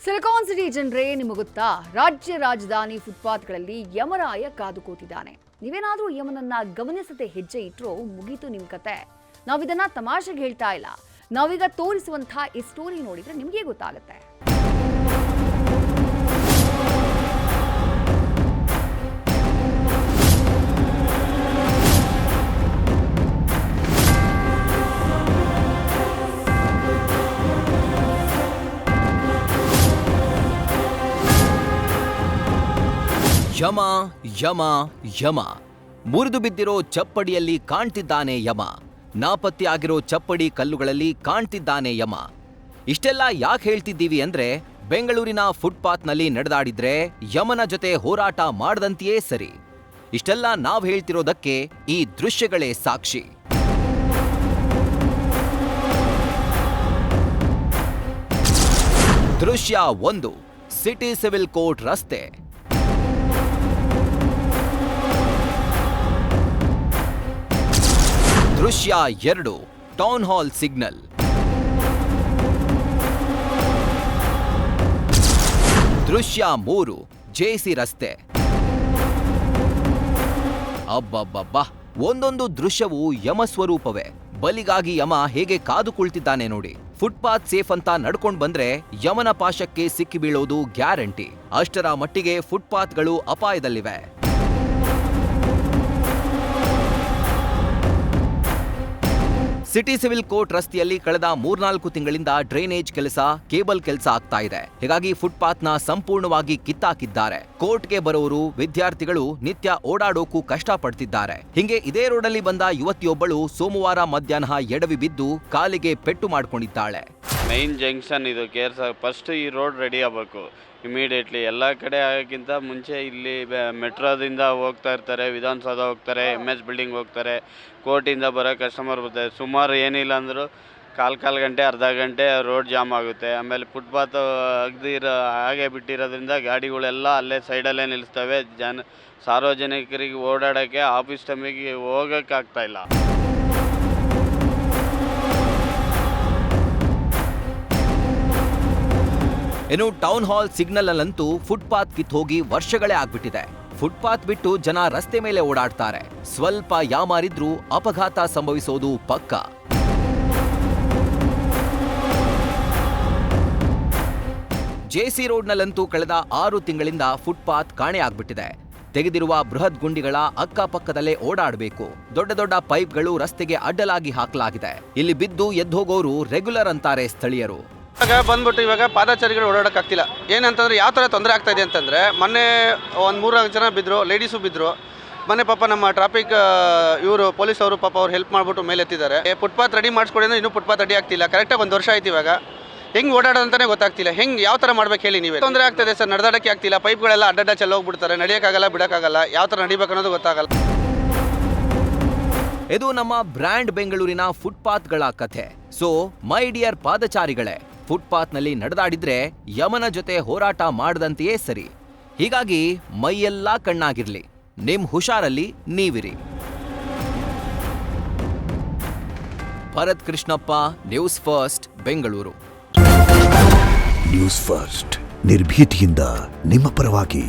Silicon city ಜನರೇ, ನಿಮಗೆ ಗೊತ್ತಾ, ರಾಜ್ಯ ರಾಜಧಾನಿ ಫುಟ್ಪಾತ್ಗಳಲ್ಲಿ ಯಮರಾಯ ಕಾದು ಕೂತಿದ್ದಾನೆ. ನೀವೇನಾದ್ರೂ ಯಮನನ್ನ ಗಮನಿಸದೆ ಹೆಜ್ಜೆ ಇಟ್ರೋ ಮುಗೀತು ನಿಮ್ ಕತೆ. ನಾವಿದನ್ನ ತಮಾಷೆಗೆ ಹೇಳ್ತಾ ಇಲ್ಲ. ನಾವೀಗ ತೋರಿಸುವಂತಹ ಈ ಸ್ಟೋರಿ ನೋಡಿದ್ರೆ ನಿಮಗೆ ಗೊತ್ತಾಗುತ್ತೆ. ಯಮ ಯಮ ಯಮ. ಮುರಿದು ಬಿದ್ದಿರೋ ಚಪ್ಪಡಿಯಲ್ಲಿ ಕಾಣ್ತಿದ್ದಾನೆ ಯಮ. ನಾಪತ್ತೆ ಆಗಿರೋ ಚಪ್ಪಡಿ ಕಲ್ಲುಗಳಲ್ಲಿ ಕಾಣ್ತಿದ್ದಾನೆ ಯಮ. ಇಷ್ಟೆಲ್ಲ ಯಾಕೆ ಹೇಳ್ತಿದ್ದೀವಿ ಅಂದ್ರೆ, ಬೆಂಗಳೂರಿನ ಫುಟ್ಪಾತ್ನಲ್ಲಿ ನಡೆದಾಡಿದ್ರೆ ಯಮನ ಜೊತೆ ಹೋರಾಟ ಮಾಡದಂತೆಯೇ ಸರಿ. ಇಷ್ಟೆಲ್ಲ ನಾವ್ ಹೇಳ್ತಿರೋದಕ್ಕೆ ಈ ದೃಶ್ಯಗಳೇ ಸಾಕ್ಷಿ. ದೃಶ್ಯ 1, ಸಿಟಿ ಸಿವಿಲ್ ಕೋರ್ಟ್ ರಸ್ತೆ. ದೃಶ್ಯ 2, ಟೌನ್ ಹಾಲ್ ಸಿಗ್ನಲ್. ದೃಶ್ಯ 3, ಜೆಸಿ ರಸ್ತೆ. ಅಬ್ಬಬ್ಬಬ್ಬಾ, ಒಂದೊಂದು ದೃಶ್ಯವೂ ಯಮ ಸ್ವರೂಪವೇ. ಬಲಿಗಾಗಿ ಯಮ ಹೇಗೆ ಕಾದು ಕುಳಿತಿದ್ದಾನೆ ನೋಡಿ. ಫುಟ್ಪಾತ್ ಸೇಫ್ ಅಂತ ನಡ್ಕೊಂಡ್ ಬಂದ್ರೆ ಯಮನ ಪಾಶಕ್ಕೆ ಸಿಕ್ಕಿ ಬೀಳೋದು ಗ್ಯಾರಂಟಿ. ಅಷ್ಟರ ಮಟ್ಟಿಗೆ ಫುಟ್ಪಾತ್ಗಳು ಅಪಾಯದಲ್ಲಿವೆ. ಸಿಟಿ ಸಿವಿಲ್ ಕೋರ್ಟ್ ರಸ್ತೆಯಲ್ಲಿ ಕಳೆದ 3-4 ತಿಂಗಳಿಂದ ಡ್ರೈನೇಜ್ ಕೆಲಸ, ಕೇಬಲ್ ಕೆಲಸ ಆಗ್ತಾ ಇದೆ. ಹೀಗಾಗಿ ಫುಟ್ಪಾತ್ನ ಸಂಪೂರ್ಣವಾಗಿ ಕಿತ್ತಾಕಿದ್ದಾರೆ. ಕೋರ್ಟ್ಗೆ ಬರೋರು, ವಿದ್ಯಾರ್ಥಿಗಳು ನಿತ್ಯ ಓಡಾಡೋಕು ಕಷ್ಟಪಡ್ತಿದ್ದಾರೆ. ಹಿಂಗೆ ಇದೇ ರೋಡಲ್ಲಿ ಬಂದ ಯುವತಿಯೊಬ್ಬಳು ಸೋಮವಾರ ಮಧ್ಯಾಹ್ನ ಎಡವಿ ಬಿದ್ದು ಕಾಲಿಗೆ ಪೆಟ್ಟು ಮಾಡ್ಕೊಂಡಿದ್ದಾಳೆ. ಮೈನ್ ಜಂಕ್ಷನ್ ಇದು ಫಸ್ಟ್ ಈ ರೋಡ್ ರೆಡಿ ಆಗಬೇಕು ಇಮಿಡಿಯೇಟ್ಲಿ. ಎಲ್ಲ ಕಡೆ ಆಗೋಕ್ಕಿಂತ ಮುಂಚೆ ಇಲ್ಲಿ ಮೆಟ್ರೋದಿಂದ ಹೋಗ್ತಾ ಇರ್ತಾರೆ, ವಿಧಾನಸೌಧ ಹೋಗ್ತಾರೆ, MS ಬಿಲ್ಡಿಂಗ್ ಹೋಗ್ತಾರೆ, ಕೋರ್ಟಿಂದ ಬರೋ ಕಸ್ಟಮರ್ ಬರ್ತಾರೆ. ಸುಮಾರು ಏನಿಲ್ಲ ಅಂದರೂ ಕಾಲು ಗಂಟೆ ಅರ್ಧ ಗಂಟೆ ರೋಡ್ ಜಾಮ್ ಆಗುತ್ತೆ. ಆಮೇಲೆ ಫುಟ್ಪಾತ್ ಹಾಗೆ ಬಿಟ್ಟಿರೋದ್ರಿಂದ ಗಾಡಿಗಳೆಲ್ಲ ಅಲ್ಲೇ ಸೈಡಲ್ಲೇ ನಿಲ್ಲಿಸ್ತವೆ. ಸಾರ್ವಜನಿಕರಿಗೆ ಓಡಾಡೋಕ್ಕೆ ಆಫೀಸ್ ಟೈಮಿಗೆ ಹೋಗೋಕ್ಕಾಗ್ತಾಯಿಲ್ಲ. ಇನ್ನು ಟೌನ್ ಹಾಲ್ ಸಿಗ್ನಲ್ ಅಲ್ಲಂತೂ ಫುಟ್ಪಾತ್ ಕಿತ್ ಹೋಗಿ ವರ್ಷಗಳೇ ಆಗ್ಬಿಟ್ಟಿದೆ. ಫುಟ್ಪಾತ್ ಬಿಟ್ಟು ಜನ ರಸ್ತೆ ಮೇಲೆ ಓಡಾಡ್ತಾರೆ. ಸ್ವಲ್ಪ ಯಾಮಾರಿದ್ರೂ ಅಪಘಾತ ಸಂಭವಿಸೋದು ಪಕ್ಕ. ಜೆಸಿ ರೋಡ್ನಲ್ಲಂತೂ ಕಳೆದ 6 ತಿಂಗಳಿಂದ ಫುಟ್ಪಾತ್ ಕಾಣೆಯಾಗ್ಬಿಟ್ಟಿದೆ. ತೆಗೆದಿರುವ ಬೃಹತ್ ಗುಂಡಿಗಳ ಅಕ್ಕಪಕ್ಕದಲ್ಲೇ ಓಡಾಡಬೇಕು. ದೊಡ್ಡ ದೊಡ್ಡ ಪೈಪ್ಗಳು ರಸ್ತೆಗೆ ಅಡ್ಡಲಾಗಿ ಹಾಕಲಾಗಿದೆ. ಇಲ್ಲಿ ಬಿದ್ದು ಎದ್ದೋಗೋರು ರೆಗ್ಯುಲರ್ ಅಂತಾರೆ ಸ್ಥಳೀಯರು. ಬಂದ್ಬಿಟ್ಟು ಇವಾಗ ಪಾದಚಾರಿಗಳು ಓಡಾಡೋಕ್ಕಾಗ್ತಿಲ್ಲ. ಏನಂತಂದ್ರೆ ಯಾವ ಥರ ತೊಂದರೆ ಆಗ್ತಾ ಇದೆ ಅಂತಂದರೆ, ಮೊನ್ನೆ ಒಂದು 3 ಜನ ಬಿದ್ದರು, ಲೇಡೀಸು ಬಿದ್ದರು. ಮೊನ್ನೆ ಪಾಪ ನಮ್ಮ ಟ್ರಾಫಿಕ್ ಇವರು ಪೊಲೀಸ್ ಅವರು ಪಾಪ ಅವ್ರು ಹೆಲ್ಪ್ ಮಾಡಿಬಿಟ್ಟು ಮೇಲೆ ಎತ್ತಿದ್ದಾರೆ. ಫುಟ್ಪಾತ್ ರೆಡಿ ಮಾಡಿಸ್ಕೊಡಿ ಅಂದ್ರೆ ಇನ್ನೂ ಫುಟ್ಪಾತ್ ರೆಡಿ ಆಗ್ತಿಲ್ಲ. ಕರೆಕ್ಟಾಗಿ 1 ವರ್ಷ ಆಯ್ತು. ಇವಾಗ ಹೆಂಗೆ ಓಡಾಡೋದಂತಾನೆ ಗೊತ್ತಾಗ್ತಿಲ್ಲ. ಹೆಂಗೆ ಯಾವ ಥರ ಮಾಡ್ಬೇಕು ಹೇಳಿ ನೀವೇ. ತೊಂದರೆ ಆಗ್ತದೆ ಸರ್, ನಡೆದಾಡೋಕ್ಕೆ ಆಗ್ತಿಲ್ಲ. ಪೈಪ್ಗಳೆಲ್ಲ ಅಡ್ಡಡ್ಡ ಚೆಲ್ಲೋಗ್ಬಿಡ್ತಾರೆ, ನಡೆಯೋಕ್ಕಾಗಲ್ಲ, ಬಿಡೋಕ್ಕಾಗಲ್ಲ. ಯಾವ ಥರ ನಡಿಬೇಕು ಅನ್ನೋದು ಗೊತ್ತಾಗಲ್ಲ. ಇದು ನಮ್ಮ ಬ್ರ್ಯಾಂಡ್ ಬೆಂಗಳೂರಿನ ಫುಟ್ಪಾತ್ಗಳ ಕಥೆ. ಸೊ ಮೈ ಡಿಯರ್ ಪಾದಚಾರಿಗಳೇ, ಫುಟ್ಪಾತ್ನಲ್ಲಿ ನಡೆದಾಡಿದ್ರೆ ಯಮನ ಜೊತೆ ಹೋರಾಟ ಮಾಡದಂತೆಯೇ ಸರಿ. ಹೀಗಾಗಿ ಮೈಯೆಲ್ಲ ಕಣ್ಣಾಗಿರ್ಲಿ, ನಿಮ್ ಹುಷಾರಲ್ಲಿ ನೀವಿರಿ. Bharat Krishnappa, news first, Bengaluru. News first, ನಿರ್ಭೀತಿಯಿಂದ ನಿಮ್ಮ ಪರವಾಗಿ.